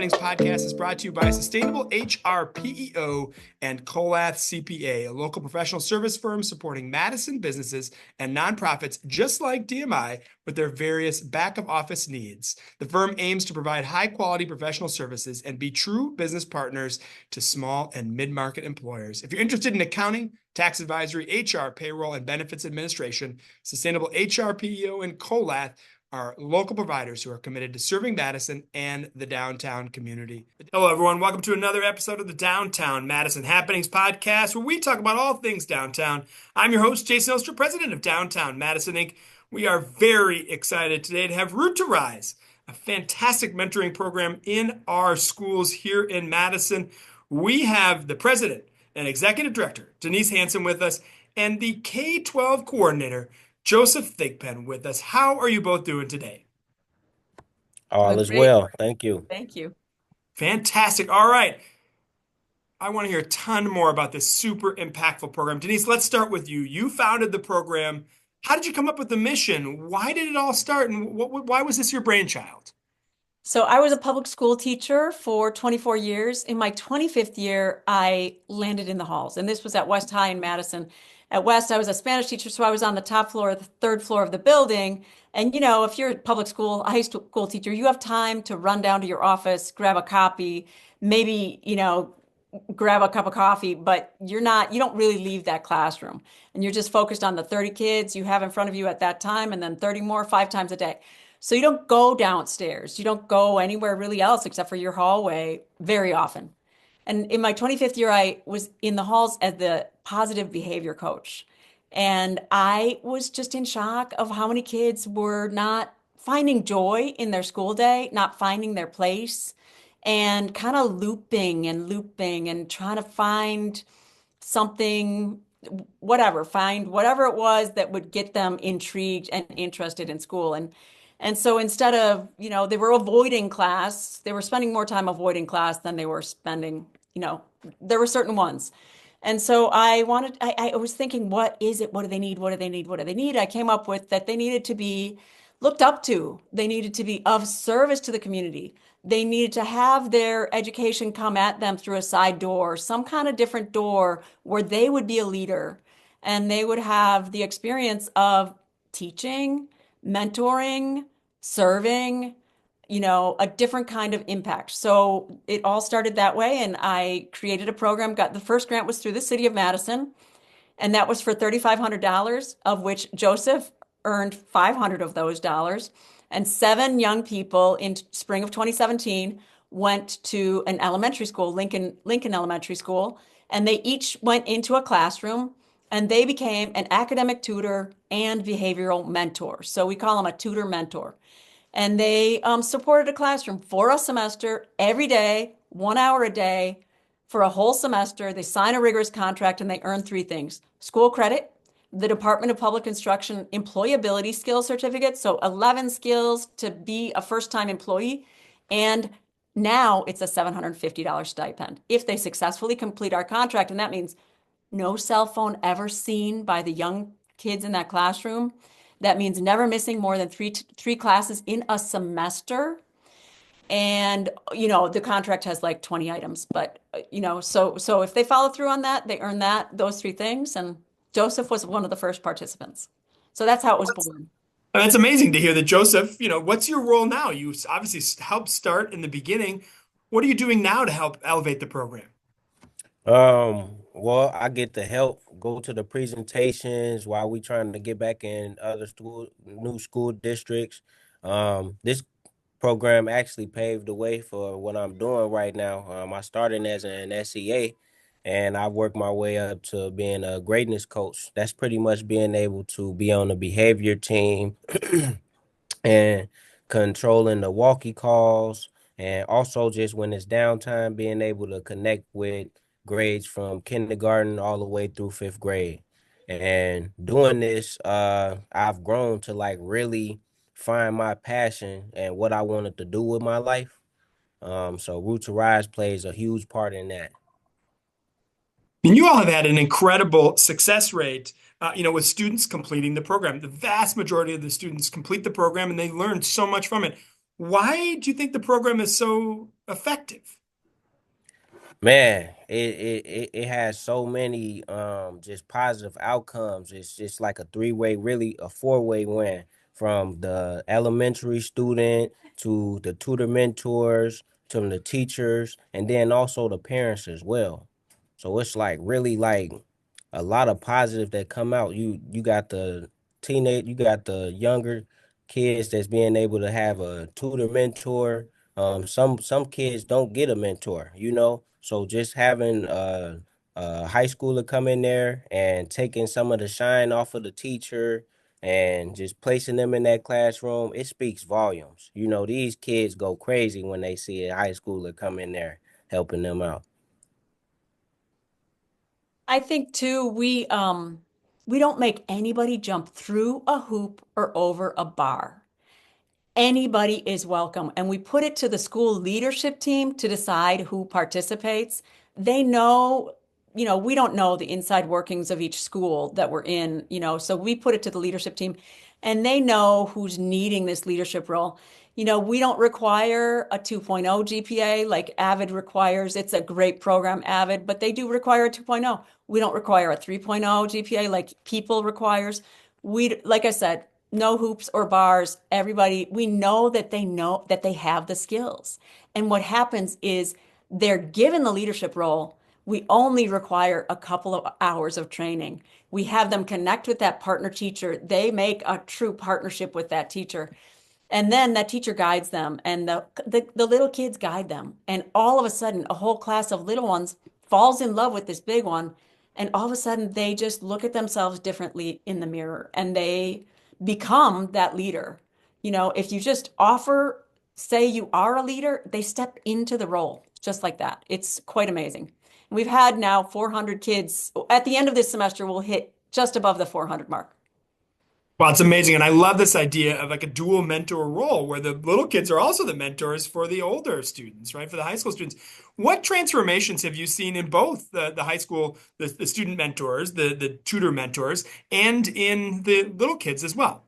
Happenings podcast is brought to you by Sustainable HR PEO and Colath CPA, a local professional service firm supporting Madison businesses and nonprofits just like DMI with their various back of office needs. The firm aims to provide high quality professional services and be true business partners to small and mid-market employers. If you're interested in accounting, tax advisory, HR, payroll, and benefits administration, Sustainable HR PEO and Colath are local providers who are committed to serving Madison and the downtown community. Hello, everyone. Welcome to another episode of the Downtown Madison Happenings podcast, where we talk about all things downtown. I'm your host, Jason Elstra, president of Downtown Madison, Inc. We are very excited today to have Root to Rise, a fantastic mentoring program in our schools here in Madison. We have the president and executive director, Denise Hanson, with us, and the K-12 coordinator, Joseph Thigpen, with us. How are you both doing today? All is well. Thank you. Thank you. Fantastic. All right. I want to hear a ton more about this super impactful program. Denise, let's start with you. You founded the program. How did you come up with the mission? Why did it all start? And why was this your brainchild? So I was a public school teacher for 24 years. In my 25th year, I landed in the halls, and this was at West High in Madison. At West, I was a Spanish teacher, so I was on the top floor, the third floor of the building. And, you know, if you're a public school, a high school teacher, you have time to run down to your office, grab a copy, maybe, grab a cup of coffee, but you don't really leave that classroom. And you're just focused on the 30 kids you have in front of you at that time, and then 30 more, 5 times a day. So you don't go downstairs. You don't go anywhere really else except for your hallway very often. And in my 25th year, I was in the halls as the positive behavior coach. And I was just in shock of how many kids were not finding joy in their school day, not finding their place, and kind of looping and trying to find something, find whatever it was that would get them intrigued and interested in school. And so instead of, they were avoiding class, they were spending more time avoiding class than they were spending, there were certain ones. And so I was thinking, what is it? What do they need? What do they need? What do they need? I came up with that they needed to be looked up to. They needed to be of service to the community. They needed to have their education come at them through a side door, some kind of different door where they would be a leader and they would have the experience of teaching, mentoring, serving, a different kind of impact. So it all started that way. And I created a program, the first grant was through the city of Madison. And that was for $3,500, of which Joseph earned 500 of those dollars. And 7 young people in spring of 2017 went to an elementary school, Lincoln Elementary School. And they each went into a classroom and they became an academic tutor and behavioral mentor. So we call them a tutor mentor. And they supported a classroom for a semester, every day, 1 hour a day, for a whole semester. They sign a rigorous contract and they earn 3 things: school credit, the Department of Public Instruction employability skills certificate, so 11 skills to be a first-time employee, and now it's a $750 stipend if they successfully complete our contract. And that means no cell phone ever seen by the young kids in that classroom. That means never missing more than three classes in a semester. And, the contract has like 20 items, but, so if they follow through on that, they earn those 3 things. And Joseph was one of the first participants. So that's how it was born. That's amazing to hear that, Joseph. What's your role now? You obviously helped start in the beginning. What are you doing now to help elevate the program? Well, I get to help go to the presentations while we trying to get back in other new school districts. This program actually paved the way for what I'm doing right now. I started as an SEA, and I worked my way up to being a greatness coach. That's pretty much being able to be on the behavior team and controlling the walkie calls, and also just when it's downtime, being able to connect with grades from kindergarten all the way through 5th grade. And doing this, I've grown to like really find my passion and what I wanted to do with my life. So Root to Rise plays a huge part in that. And you all have had an incredible success rate, with students completing the program. The vast majority of the students complete the program and they learn so much from it. Why do you think the program is so effective? Man, it has so many just positive outcomes. It's just like a three-way, really a four-way win, from the elementary student to the tutor mentors to the teachers, and then also the parents as well. So it's like really like a lot of positive that come out. You got the you got the younger kids that's being able to have a tutor mentor. Some kids don't get a mentor, so just having a high schooler come in there and taking some of the shine off of the teacher and just placing them in that classroom, it speaks volumes. These kids go crazy when they see a high schooler come in there helping them out. I think too, we don't make anybody jump through a hoop or over a bar. Anybody is welcome. And we put it to the school leadership team to decide who participates. They know, we don't know the inside workings of each school that we're in, so we put it to the leadership team and they know who's needing this leadership role. We don't require a 2.0 GPA like Avid requires. It's a great program, Avid, but they do require a 2.0. We don't require a 3.0 GPA like People requires. Like I said, no hoops or bars. Everybody, we know that they have the skills. And what happens is they're given the leadership role. We only require a couple of hours of training. We have them connect with that partner teacher. They make a true partnership with that teacher. And then that teacher guides them and the little kids guide them. And all of a sudden, a whole class of little ones falls in love with this big one. And all of a sudden, they just look at themselves differently in the mirror and they become that leader. If you just say you are a leader, they step into the role just like that. It's quite amazing. And we've had now 400 kids. At the end of this semester, we'll hit just above the 400 mark. Well, it's amazing. And I love this idea of like a dual mentor role where the little kids are also the mentors for the older students, right? For the high school students. What transformations have you seen in both the high school, the student mentors, the tutor mentors, and in the little kids as well?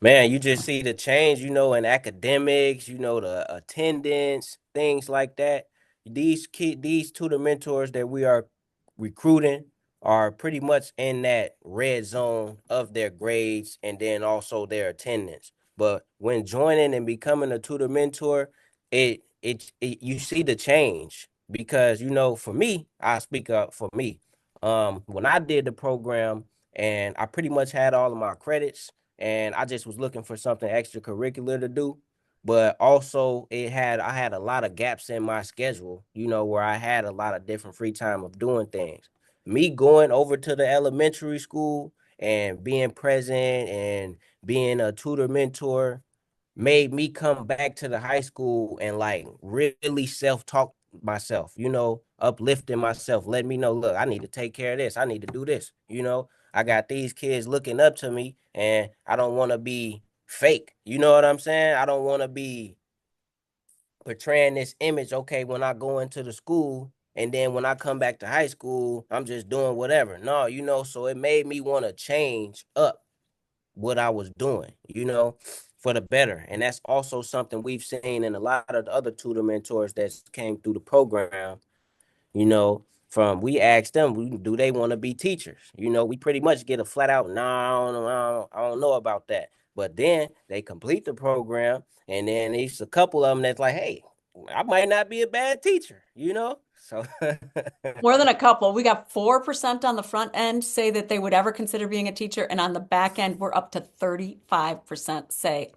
Man, you just see the change, in academics, the attendance, things like that. These tutor mentors that we are recruiting are pretty much in that red zone of their grades and then also their attendance. But when joining and becoming a tutor mentor, you see the change because, for me, I speak up for me. When I did the program and I pretty much had all of my credits, and I just was looking for something extracurricular to do. But also I had a lot of gaps in my schedule, where I had a lot of different free time of doing things. Me going over to the elementary school and being present and being a tutor mentor made me come back to the high school and like really self-talk myself, uplifting myself, let me know, look, I need to take care of this. I need to do this. I got these kids looking up to me and I don't want to be fake. You know what I'm saying? I don't want to be portraying this image. Okay, when I go into the school and then when I come back to high school, I'm just doing whatever. No, so it made me want to change up what I was doing, for the better. And that's also something we've seen in a lot of the other tutor mentors that came through the program, from we asked them, do they want to be teachers? We pretty much get a flat out, no, I don't know about that. But then they complete the program and then there's a couple of them that's like, hey, I might not be a bad teacher, So More than a couple. We got 4% on the front end say that they would ever consider being a teacher. And on the back end, we're up to 35% say,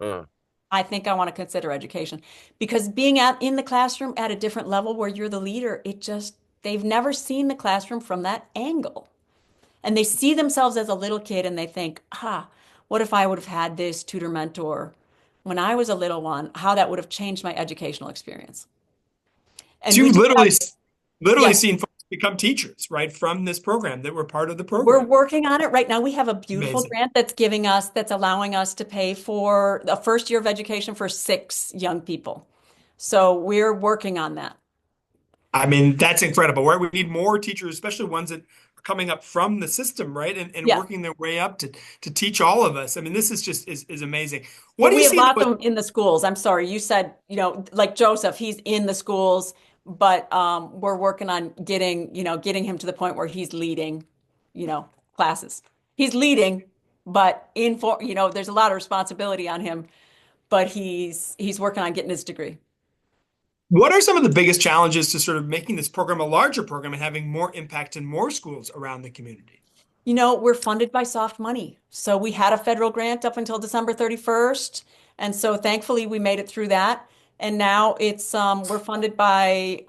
I think I want to consider education. Because being in the classroom at a different level where you're the leader, they've never seen the classroom from that angle. And they see themselves as a little kid and they think, what if I would have had this tutor mentor when I was a little one, how that would have changed my educational experience. And So you've literally Yeah. seen folks become teachers, right, from this program that were part of the We're program. working on it right now. We have a beautiful Amazing. grant that's allowing us to pay for the first year of education for 6 young people. So we're working on that. I mean, that's incredible. Right? We need more teachers, especially ones that are coming up from the system, right? And Yeah. working their way up to teach all of us. I mean, this is just is amazing. What But do we you have see lots though? of them in the schools. I'm sorry, you said, like Joseph, he's in the schools, but we're working on getting him to the point where he's leading, classes. He's leading, but there's a lot of responsibility on him, but he's working on getting his degree. What are some of the biggest challenges to sort of making this program a larger program and having more impact in more schools around the community? We're funded by soft money. So we had a federal grant up until December 31st. And so thankfully we made it through that. And now we're funded by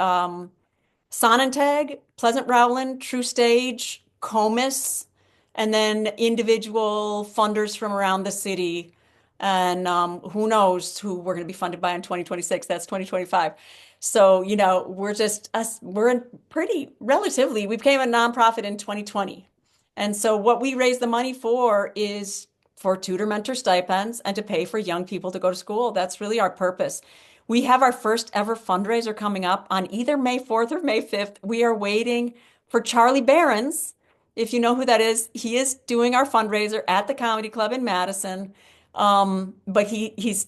Sonantag, Pleasant Rowland, True Stage, Comus, and then individual funders from around the city. And who knows who we're going to be funded by in 2026. That's 2025. So, we're in we became a nonprofit in 2020. And so what we raise the money for is for tutor mentor stipends and to pay for young people to go to school. That's really our purpose. We have our first ever fundraiser coming up on either May 4th or May 5th. We are waiting for Charlie Barons. If you know who that is, he is doing our fundraiser at the Comedy Club in Madison. But he's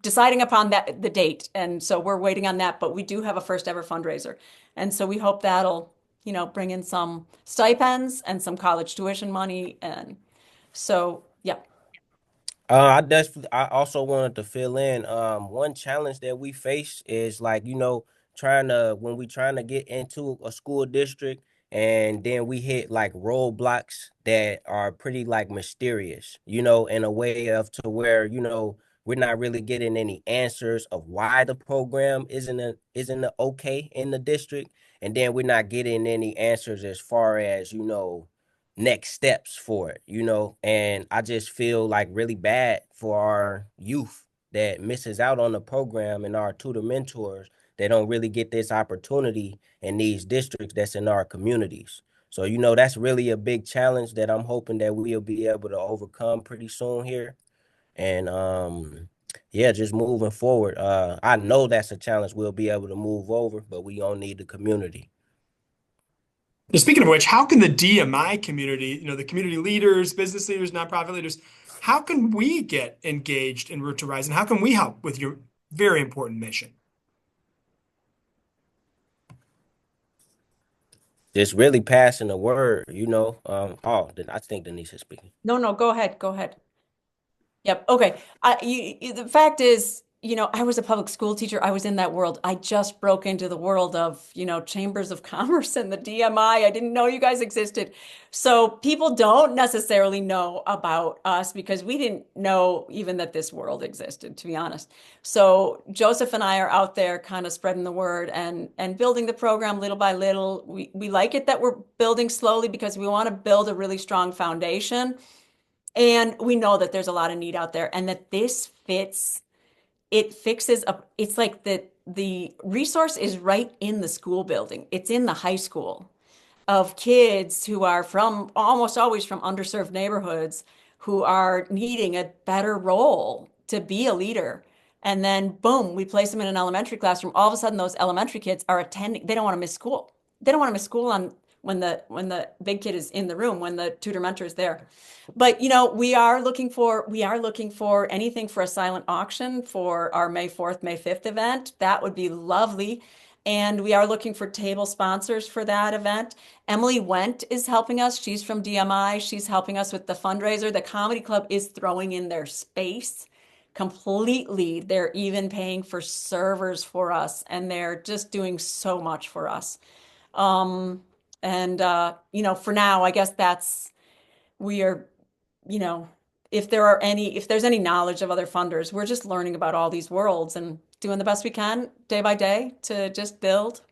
deciding upon the date. And so we're waiting on that, but we do have a first ever fundraiser. And so we hope that'll, bring in some stipends and some college tuition money. And so, yeah. I also wanted to fill in. One challenge that we face is like, when we trying to get into a school district and then we hit like roadblocks that are pretty like mysterious, in a way of to where, we're not really getting any answers of why the program isn't okay in the district. And then we're not getting any answers as far as, next steps for it, and I just feel like really bad for our youth that misses out on the program and our tutor mentors that don't really get this opportunity in these districts that's in our communities. So, that's really a big challenge that I'm hoping that we'll be able to overcome pretty soon here. And yeah, just moving forward. I know that's a challenge we'll be able to move over, but we don't need the community. Now, speaking of which, how can the DMI community, the community leaders, business leaders, nonprofit leaders, how can we get engaged in Root to Rise, and how can we help with your very important mission? Just really passing the word, I think Denise is speaking. No, go ahead. Go ahead. Yep. Okay. The fact is, I was a public school teacher. I was in that world. I just broke into the world of, chambers of commerce and the DMI. I didn't know you guys existed. So people don't necessarily know about us because we didn't know even that this world existed, to be honest. So Joseph and I are out there kind of spreading the word and building the program little by little. We like it that we're building slowly because we want to build a really strong foundation. And we know that there's a lot of need out there and that this fixes up. It's like the resource is right in the school building. It's in the high school of kids who are almost always from underserved neighborhoods who are needing a better role to be a leader. And then boom, we place them in an elementary classroom. All of a sudden those elementary kids are attending. They don't want to miss school. They don't want to miss school when the big kid is in the room, when the tutor mentor is there. But we are looking for anything for a silent auction for our May 4th, May 5th event. That would be lovely. And we are looking for table sponsors for that event. Emily Wendt is helping us. She's from DMI. She's helping us with the fundraiser. The Comedy Club is throwing in their space completely. They're even paying for servers for us, and they're just doing so much for us. For now, I guess we are, if there's any knowledge of other funders, we're just learning about all these worlds and doing the best we can day by day to just build.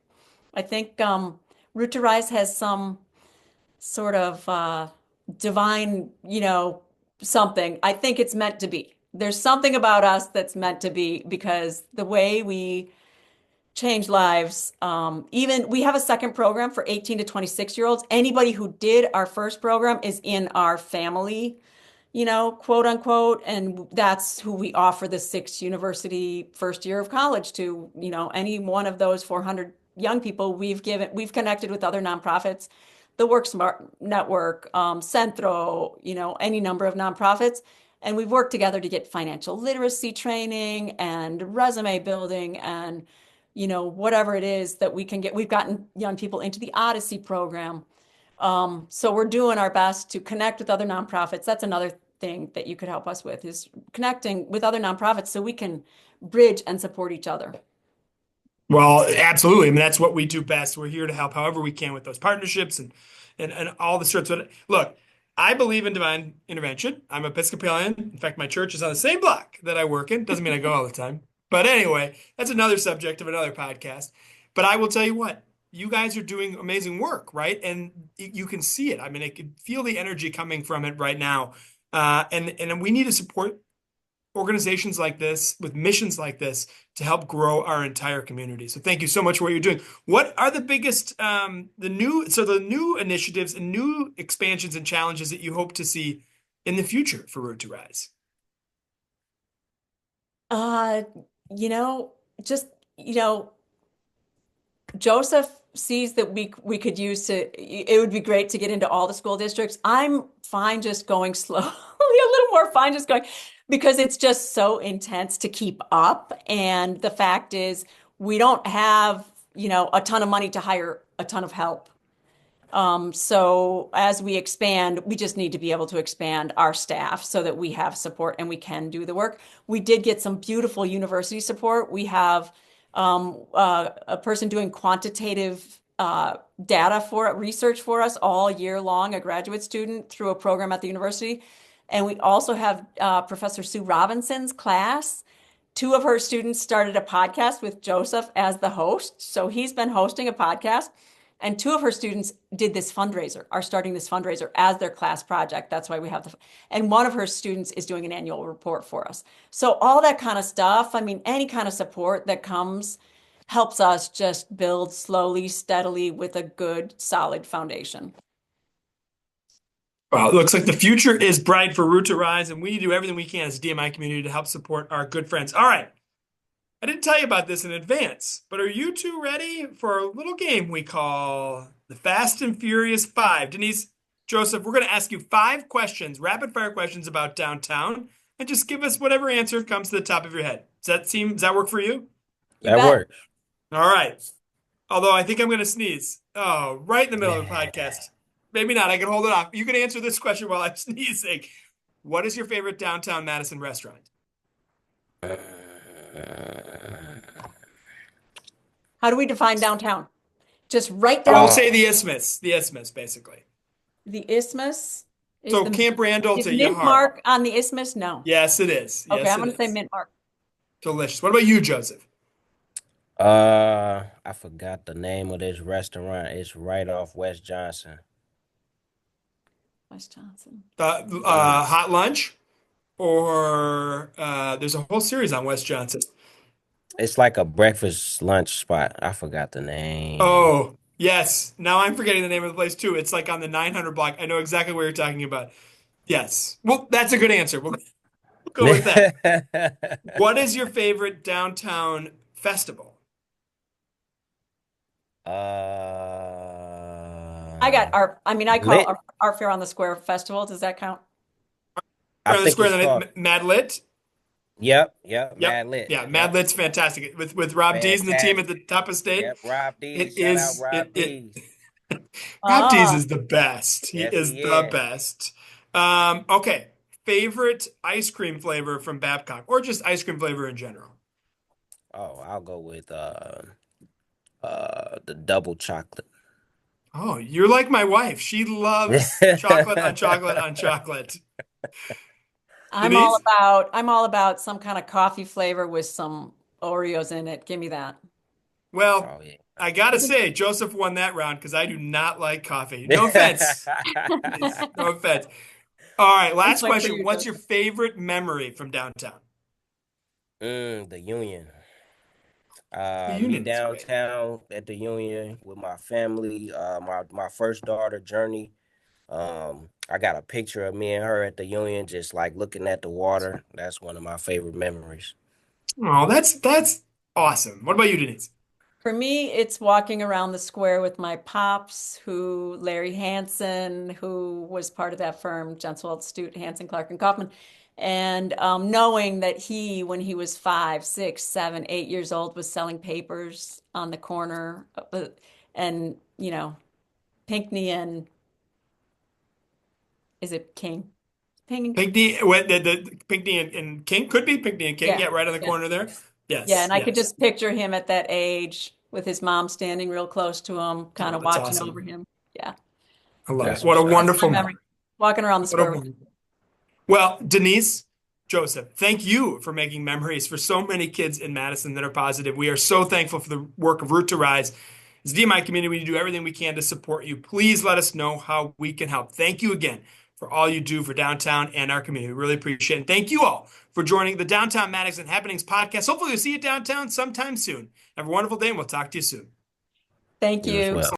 I think Root to Rise has some sort of divine, something. I think it's meant to be. There's something about us that's meant to be because the way we change lives. Even we have a second program for 18 to 26-year-olds. Anybody who did our first program is in our family, quote unquote. And that's who we offer the 6 university first year of college to, any one of those 400 young people, we've connected with other nonprofits, the Work Smart Network, Centro, any number of nonprofits. And we've worked together to get financial literacy training and resume building and, whatever it is that we can get. We've gotten young people into the Odyssey program. So we're doing our best to connect with other nonprofits. That's another thing that you could help us with, is connecting with other nonprofits so we can bridge and support each other. Well, absolutely. I mean, that's what we do best. We're here to help however we can with those partnerships and all the sorts of look. I believe in divine intervention. I'm Episcopalian. In fact, my church is on the same block that I work in. Doesn't mean I go all the time. But anyway, that's another subject of another podcast. But I will tell you what, you guys are doing amazing work, right? And you can see it. I mean, I can feel the energy coming from it right now. And we need to support organizations like this with missions like this to help grow our entire community. So thank you so much for what you're doing. What are the biggest, the new initiatives and new expansions and challenges that you hope to see in the future for Root to Rise? Just, Joseph sees that we could use it would be great to get into all the school districts. I'm fine just going slowly, a little more fine just going, because it's just so intense to keep up. And the fact is, we don't have, a ton of money to hire a ton of help. So as we expand, we just need to be able to expand our staff so that we have support and we can do the work. We did get some beautiful university support. We have a person doing quantitative data research for us all year long, a graduate student through a program at the university. And we also have Professor Sue Robinson's class. 2 of her students started a podcast with Joseph as the host. So he's been hosting a podcast. And 2 of her students are starting this fundraiser as their class project. That's why we have and one of her students is doing an annual report for us. So all that kind of stuff, I mean, any kind of support that comes helps us just build slowly, steadily with a good, solid foundation. Well, it looks like the future is bright for Root to Rise, and we do everything we can as a DMI community to help support our good friends. All right. I didn't tell you about this in advance, but are you 2 ready for a little game we call the Fast and Furious 5? Denise, Joseph, we're going to ask you 5 questions, rapid fire questions about downtown, and just give us whatever answer comes to the top of your head. Does that work for you? That works. All right. Although I think I'm going to sneeze. Oh, right in the middle of the podcast. Maybe not. I can hold it off. You can answer this question while I'm sneezing. What is your favorite downtown Madison restaurant? How do we define downtown? Just right I will down say the Isthmus. The Isthmus, basically. the Isthmus. So Camp Randall to Mint Yahar. Mark on the Isthmus? No. Yes, it is. Okay, Yes, I'm it going to say is. Mint Mark. Delicious. What about you, Joseph? I forgot the name of this restaurant. It's right off West Johnson. West Johnson. Hot Lunch? Or there's a whole series on West Johnson. It's like a breakfast lunch spot. I forgot the name. Oh, yes. Now I'm forgetting the name of the place too. It's like on the 900 block. I know exactly what you're talking about. Yes. Well, that's a good answer. We'll go with that. What is your favorite downtown festival? I call Lit. our Fair on the Square Festival. Does that count? I think Square, it's called. Mad Lit. Yep, Yep. Mad Lit. Yeah, Mad Lit's fantastic. With Rob Dees and the team at the top of state. Yep, Rob Dees. It Shout is- out Rob it- Dees. Rob Dees Ah. is the best. He Yes, is he the is. best. Okay. Favorite ice cream flavor from Babcock, or just ice cream flavor in general? Oh, I'll go with the double chocolate. Oh, you're like my wife. She loves chocolate on chocolate on chocolate. I'm all about some kind of coffee flavor with some Oreos in it. Give me that. Well, Oh yeah. I gotta say, Joseph won that round because I do not like coffee. No offense. No offense. All right, last Like for question. you, What's your favorite memory from downtown? The Union. The Me Union's great. downtown at the Union with my family. My first daughter, Journey. I got a picture of me and her at the Union, just like looking at the water. That's one of my favorite memories. Oh, that's awesome. What about you, Denise? For me, it's walking around the square with my pops, Larry Hansen, who was part of that firm, Jenswald, Stute, Hansen, Clark, and Kaufman. And knowing that when he was 5, 6, 7, 8 years old, was selling papers on the corner, and Pinckney and is it King? Pinckney, the Pinckney and King could be Pinckney and King. Yeah, Yeah, right on the yeah. corner there. Yes. Yeah, and I could yes. just picture him at that age with his mom standing real close to him, kind of That's watching awesome. over him. Yeah, I love That's it. What a what's up. that's my wonderful memory. Walking around the What a square with wonderful- Well, Denise, Joseph, thank you for making memories for so many kids in Madison that are positive. We are so thankful for the work of Root to Rise. As a DMI community, we do everything we can to support you. Please let us know how we can help. Thank you again for all you do for downtown and our community. We really appreciate it. And thank you all for joining the Downtown Madison Happenings podcast. Hopefully, we'll see you downtown sometime soon. Have a wonderful day, and we'll talk to you soon. Thank You as you. well.